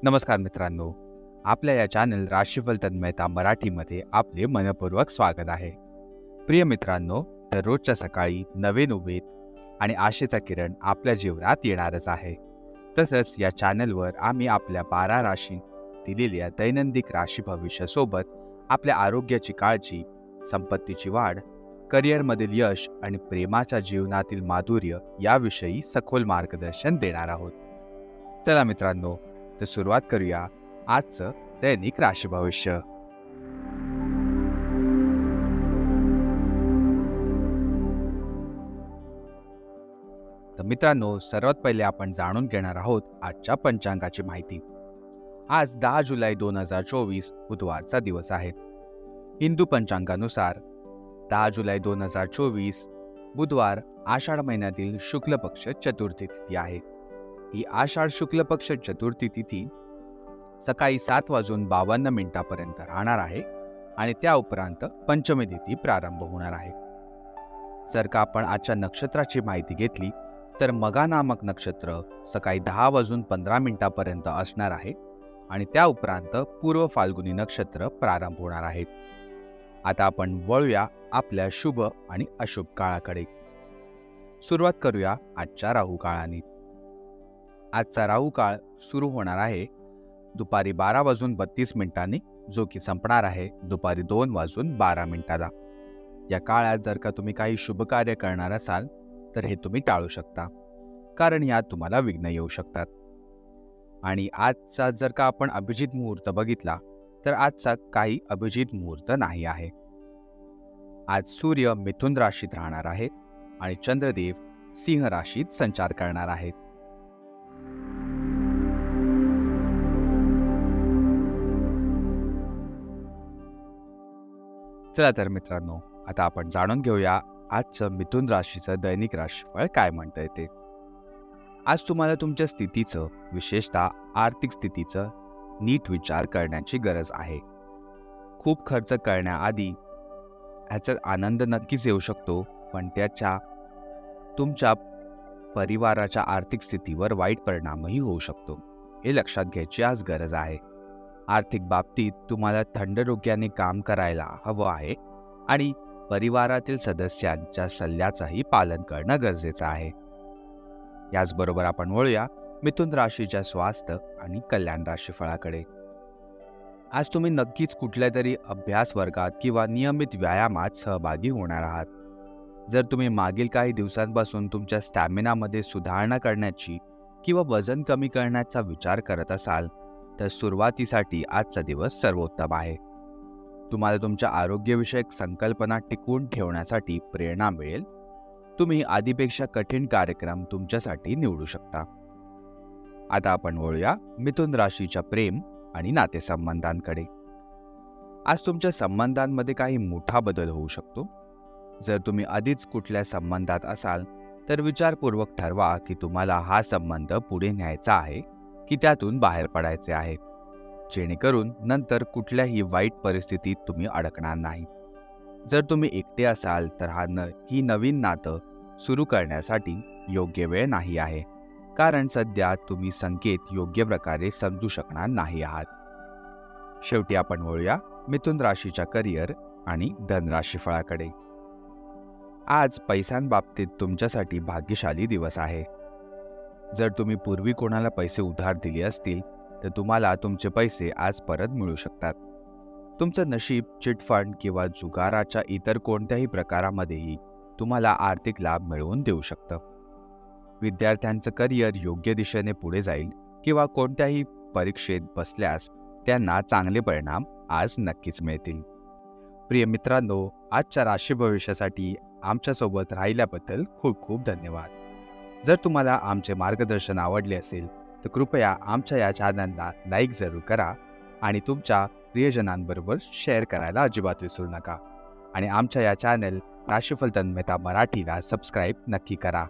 नमस्कार मित्रांनो, आपल्या या चॅनल राशीफल तन्मयता मराठीमध्ये आपले मनपूर्वक स्वागत आहे. प्रिय मित्रांनो, दररोजच्या सकाळी नवीन उमेद आणि आशेचा किरण आपल्या जीवनात येणारच आहे. तसंच या चॅनलवर आम्ही आपल्या 12 राशी दिलेल्या दैनंदिन राशी भविष्यासोबत आपल्या आरोग्याची काळजी, संपत्तीची वाढ, करिअरमधील यश आणि प्रेमाच्या जीवनातील माधुर्य याविषयी सखोल मार्गदर्शन देणार आहोत. चला मित्रांनो, तर सुरुवात करूया आजचं दैनिक राशी भविष्य. तर मित्रांनो, सर्वात पहिले आपण जाणून घेणार आहोत आजच्या पंचांगाची माहिती. आज 10 जुलै 2024 बुधवारचा दिवस आहे. हिंदू पंचांगानुसार 10 जुलै 2024 बुधवार आषाढ महिन्यातील शुक्ल पक्ष चतुर्थी तिथी आहे. ही आषाढ शुक्ल पक्ष चतुर्थी तिथी सकाळी 7:52 पर्यंत राहणार आहे आणि त्या उपरांत पंचमी तिथी प्रारंभ होणार आहे. जर का आपण आजच्या नक्षत्राची माहिती घेतली तर मगा नामक नक्षत्र सकाळी 10:15 पर्यंत असणार आहे आणि त्या उपरांत पूर्व फाल्गुनी नक्षत्र प्रारंभ होणार आहे. आता आपण वळूया आपल्या शुभ आणि अशुभ काळाकडे. सुरुवात करूया आजच्या राहू काळाने. आजचा राहू काळ सुरू होणार आहे दुपारी 12:32 जो की संपणार आहे दुपारी 2:12. या काळात जर का तुम्ही काही शुभ कार्य करणार असाल तर हे तुम्ही टाळू शकता, कारण यात तुम्हाला विघ्न येऊ शकतात. आणि आजचा जर का आपण अभिजित मुहूर्त बघितला तर आजचा काही अभिजित मुहूर्त नाही आहे. आज सूर्य मिथुन राशीत राहणार आहे आणि चंद्रदेव सिंह राशीत संचार करणार आहेत. चला तर मित्रांनो, आता आपण जाणून घेऊया आजचं मिथुन राशीचं दैनिक राशीफळ काय म्हणतंय ते. आज तुम्हाला तुमच्या स्थितीचं, विशेषतः आर्थिक स्थितीचं नीट विचार करण्याची गरज आहे. खूप खर्च करण्याआधी ह्याचा आनंद नक्कीच येऊ शकतो, पण त्याच्या तुमच्या परिवाराच्या आर्थिक स्थितीवर वाईट परिणामही होऊ शकतो. हे लक्षात घ्यायची आज गरज आहे. आर्थिक बाबतीत तुम्हाला थंड डोक्याने काम करायला हवं आहे आणि परिवारातील सदस्यांच्या सल्ल्याचंही पालन करणं गरजेचं आहे. याचबरोबर आपण वळूया मिथुन राशीच्या स्वास्थ्य आणि कल्याण राशीफळाकडे. आज तुम्ही नक्कीच कुठल्या तरी अभ्यास वर्गात किंवा नियमित व्यायामात सहभागी होणार आहात. जर तुम्ही मागील काही दिवसांपासून तुमच्या स्टॅमिनामध्ये सुधारणा करण्याची किंवा वजन कमी करण्याचा विचार करत असाल तर सुरुवातीसाठी आजचा दिवस सर्वोत्तम आहे. तुम्हाला तुमच्या आरोग्यविषयक संकल्पना टिकवून ठेवण्यासाठी प्रेरणा मिळेल. तुम्ही आधीपेक्षा कठीण कार्यक्रम तुमच्यासाठी निवडू शकता. आता आपण वळूया मिथुन राशीच्या प्रेम आणि नातेसंबंधांकडे. आज तुमच्या संबंधांमध्ये काही मोठा बदल होऊ शकतो. जर तुम्ही आधीच कुठल्या संबंधात असाल तर विचारपूर्वक ठरवा की तुम्हाला हा संबंध पुढे न्यायचा आहे की त्यातून बाहेर पडायचे आहे, जेणेकरून नंतर कुठल्याही वाईट परिस्थितीत तुम्ही अडकणार नाही. जर तुम्ही एकटे असाल तर ही नवीन नातं सुरू करण्यासाठी योग्य वेळ नाही आहे, कारण सध्या तुम्ही संकेत योग्य प्रकारे समजू शकणार नाही आहात. शेवटी आपण वळूया मिथुन राशीच्या करिअर आणि धनराशीफळाकडे. आज पैशांबाबतीत तुमच्यासाठी भाग्यशाली दिवस आहे. जर तुम्ही पूर्वी कोणाला पैसे उधार दिले असतील तर तुम्हाला तुमचे पैसे आज परत मिळू शकतात. तुमचं नशीब चिटफंड किंवा जुगाराच्या इतर कोणत्याही प्रकारामध्येही तुम्हाला आर्थिक लाभ मिळवून देऊ शकतं. विद्यार्थ्यांचं करिअर योग्य दिशेने पुढे जाईल किंवा कोणत्याही परीक्षेत बसल्यास त्यांना चांगले परिणाम आज नक्कीच मिळतील. प्रिय मित्रांनो, आजच्या राशी भविष्यासाठी आमच्यासोबत राहिल्याबद्दल खूप खूप धन्यवाद. जर तुम्हाला आमचे मार्गदर्शन आवडले असेल तर कृपया आमच्या या चॅनलला लाईक जरूर करा आणि तुमच्या प्रियजनांबरोबर शेअर करायला अजिबात विसरू नका. आणि आमच्या या चॅनल राशीफल तन्मयता मराठीला सबस्क्राईब नक्की करा.